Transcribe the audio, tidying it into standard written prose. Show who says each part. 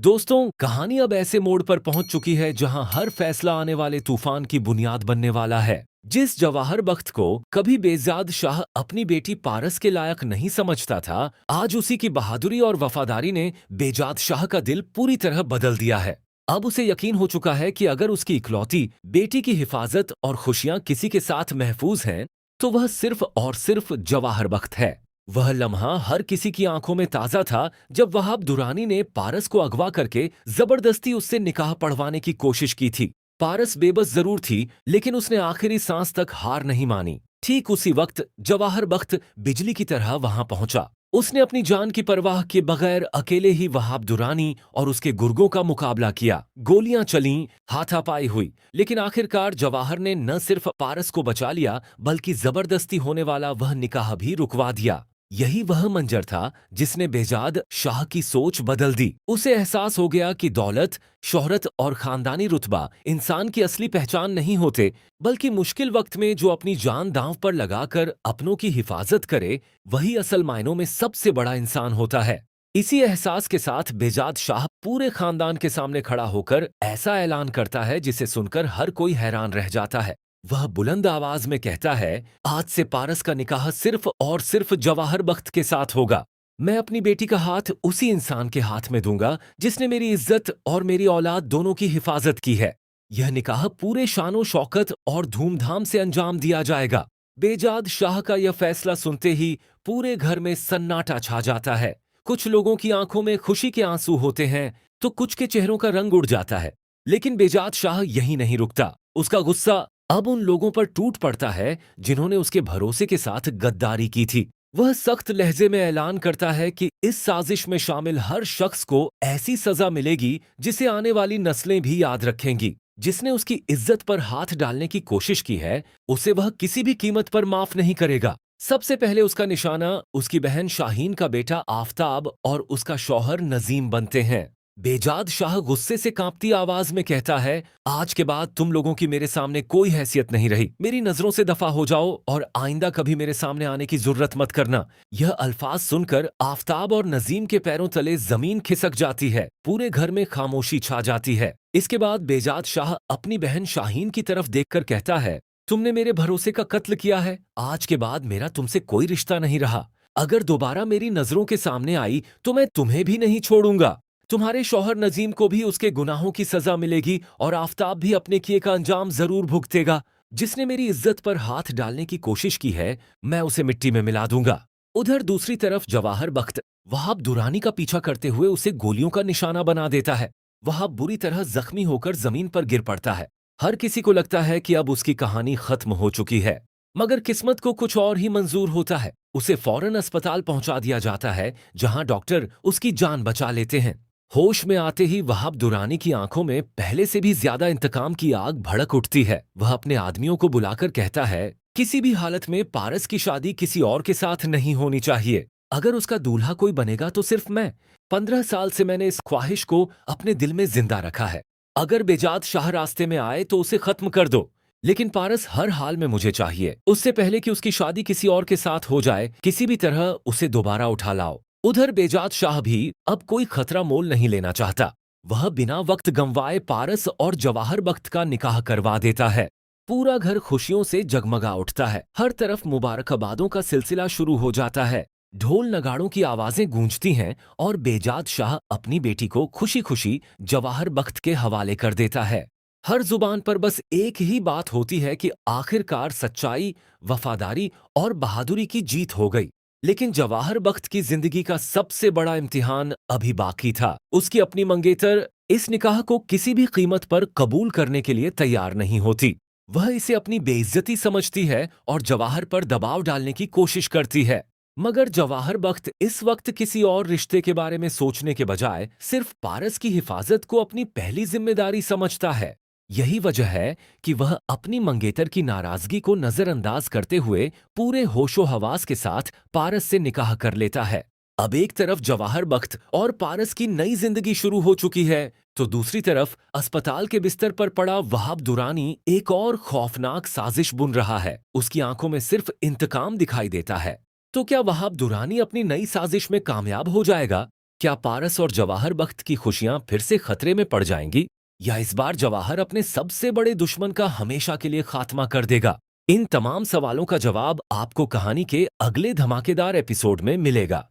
Speaker 1: दोस्तों, कहानी अब ऐसे मोड़ पर पहुंच चुकी है जहां हर फैसला आने वाले तूफान की बुनियाद बनने वाला है। जिस जवाहर बख्त को कभी बेजाद शाह अपनी बेटी पारस के लायक नहीं समझता था, आज उसी की बहादुरी और वफादारी ने बेजाद शाह का दिल पूरी तरह बदल दिया है। अब उसे यकीन हो चुका है कि अगर उसकी इकलौती बेटी की हिफाजत और खुशियां किसी के साथ महफूज हैं, तो वह सिर्फ और सिर्फ जवाहर बख्त है। वह लम्हा हर किसी की आंखों में ताजा था जब वहाब दुरानी ने पारस को अगवा करके जबरदस्ती उससे निकाह पढ़वाने की कोशिश की थी। पारस बेबस जरूर थी, लेकिन उसने आखिरी सांस तक हार नहीं मानी। ठीक उसी वक्त जवाहर बख्त बिजली की तरह वहां पहुंचा। उसने अपनी जान की परवाह किए बगैर अकेले ही वहाब दुरानी और उसके गुर्गों का मुकाबला किया। गोलियां चलीं, हाथापाई हुई, लेकिन आखिरकार जवाहर ने न सिर्फ पारस को बचा लिया, बल्कि जबरदस्ती होने वाला वह निकाह भी रुकवा दिया। यही वह मंजर था जिसने बेजाद शाह की सोच बदल दी। उसे एहसास हो गया कि दौलत, शोहरत और खानदानी रुतबा इंसान की असली पहचान नहीं होते, बल्कि मुश्किल वक्त में जो अपनी जान दांव पर लगाकर अपनों की हिफाजत करे, वही असल मायनों में सबसे बड़ा इंसान होता है। इसी एहसास के साथ बेजाद शाह पूरे खानदान के सामने खड़ा होकर ऐसा ऐलान करता है जिसे सुनकर हर कोई हैरान रह जाता है। वह बुलंद आवाज में कहता है, आज से पारस का निकाह सिर्फ और सिर्फ जवाहर बख्त के साथ होगा। मैं अपनी बेटी का हाथ उसी इंसान के हाथ में दूंगा जिसने मेरी इज्जत और मेरी औलाद दोनों की हिफाजत की है। यह निकाह पूरे शानो शौकत और धूमधाम से अंजाम दिया जाएगा। बेजाद शाह का यह फैसला सुनते ही पूरे घर में सन्नाटा छा जाता है। कुछ लोगों की आंखों में खुशी के आंसू होते हैं, तो कुछ के चेहरों का रंग उड़ जाता है। लेकिन बेजाद शाह यही नहीं रुकता। उसका गुस्सा अब उन लोगों पर टूट पड़ता है जिन्होंने उसके भरोसे के साथ गद्दारी की थी। वह सख्त लहजे में ऐलान करता है कि इस साजिश में शामिल हर शख्स को ऐसी सजा मिलेगी जिसे आने वाली नस्लें भी याद रखेंगी। जिसने उसकी इज्जत पर हाथ डालने की कोशिश की है, उसे वह किसी भी कीमत पर माफ नहीं करेगा। सबसे पहले उसका निशाना उसकी बहन शाहीन का बेटा आफताब और उसका शौहर नजीम बनते हैं। बेजाद शाह गुस्से से कांपती आवाज में कहता है, आज के बाद तुम लोगों की मेरे सामने कोई हैसियत नहीं रही। मेरी नजरों से दफा हो जाओ और आइंदा कभी मेरे सामने आने की जरूरत मत करना। यह अल्फाज सुनकर आफताब और नजीम के पैरों तले जमीन खिसक जाती है। पूरे घर में खामोशी छा जाती है। इसके बाद बेजाद शाह अपनी बहन शाहीन की तरफ देखकर कहता है, तुमने मेरे भरोसे का कत्ल किया है। आज के बाद मेरा तुमसे कोई रिश्ता नहीं रहा। अगर दोबारा मेरी नजरों के सामने आई तो मैं तुम्हें भी नहीं छोड़ूंगा। तुम्हारे शौहर नजीम को भी उसके गुनाहों की सजा मिलेगी और आफताब भी अपने किए का अंजाम जरूर भुगतेगा। जिसने मेरी इज्जत पर हाथ डालने की कोशिश की है, मैं उसे मिट्टी में मिला दूंगा। उधर दूसरी तरफ जवाहर बख्त वहाब दुरानी का पीछा करते हुए उसे गोलियों का निशाना बना देता है। वहाब बुरी तरह जख्मी होकर जमीन पर गिर पड़ता है। हर किसी को लगता है कि अब उसकी कहानी खत्म हो चुकी है, मगर किस्मत को कुछ और ही मंजूर होता है। उसे फौरन अस्पताल पहुंचा दिया जाता है, जहां डॉक्टर उसकी जान बचा लेते हैं। होश में आते ही वहाब दुरानी की आंखों में पहले से भी ज्यादा इंतकाम की आग भड़क उठती है। वह अपने आदमियों को बुलाकर कहता है, किसी भी हालत में पारस की शादी किसी और के साथ नहीं होनी चाहिए। अगर उसका दूल्हा कोई बनेगा तो सिर्फ मैं। 15 साल से मैंने इस ख्वाहिश को अपने दिल में जिंदा रखा है। अगर बेजाद शाह रास्ते में आए तो उसे खत्म कर दो, लेकिन पारस हर हाल में मुझे चाहिए। उससे पहले कि उसकी शादी किसी और के साथ हो जाए, किसी भी तरह उसे दोबारा उठा लाओ। उधर बेजाद शाह भी अब कोई खतरा मोल नहीं लेना चाहता। वह बिना वक्त गंवाए पारस और जवाहर बख्त का निकाह करवा देता है। पूरा घर खुशियों से जगमगा उठता है। हर तरफ मुबारकबादों का सिलसिला शुरू हो जाता है। ढोल नगाड़ों की आवाजें गूंजती हैं और बेजाद शाह अपनी बेटी को खुशी खुशी जवाहर बख्त के हवाले कर देता है। हर जुबान पर बस एक ही बात होती है कि आखिरकार सच्चाई, वफादारी और बहादुरी की जीत हो गई। लेकिन जवाहर बख्त की जिंदगी का सबसे बड़ा इम्तिहान अभी बाकी था। उसकी अपनी मंगेतर इस निकाह को किसी भी कीमत पर कबूल करने के लिए तैयार नहीं होती। वह इसे अपनी बेइज्जती समझती है और जवाहर पर दबाव डालने की कोशिश करती है। मगर जवाहर बख्त इस वक्त किसी और रिश्ते के बारे में सोचने के बजाय सिर्फ पारस की हिफाजत को अपनी पहली जिम्मेदारी समझता है। यही वजह है कि वह अपनी मंगेतर की नाराजगी को नजरअंदाज करते हुए पूरे होशो हवास के साथ पारस से निकाह कर लेता है। अब एक तरफ जवाहर बख्त और पारस की नई जिंदगी शुरू हो चुकी है, तो दूसरी तरफ अस्पताल के बिस्तर पर पड़ा वहाब दुरानी एक और खौफनाक साजिश बुन रहा है। उसकी आंखों में सिर्फ इंतकाम दिखाई देता है। तो क्या वहाब दुरानी अपनी नई साजिश में कामयाब हो जाएगा? क्या पारस और जवाहर बख्त की खुशियां फिर से खतरे में पड़ जाएंगी, या इस बार जवाहर अपने सबसे बड़े दुश्मन का हमेशा के लिए खात्मा कर देगा? इन तमाम सवालों का जवाब आपको कहानी के अगले धमाकेदार एपिसोड में मिलेगा।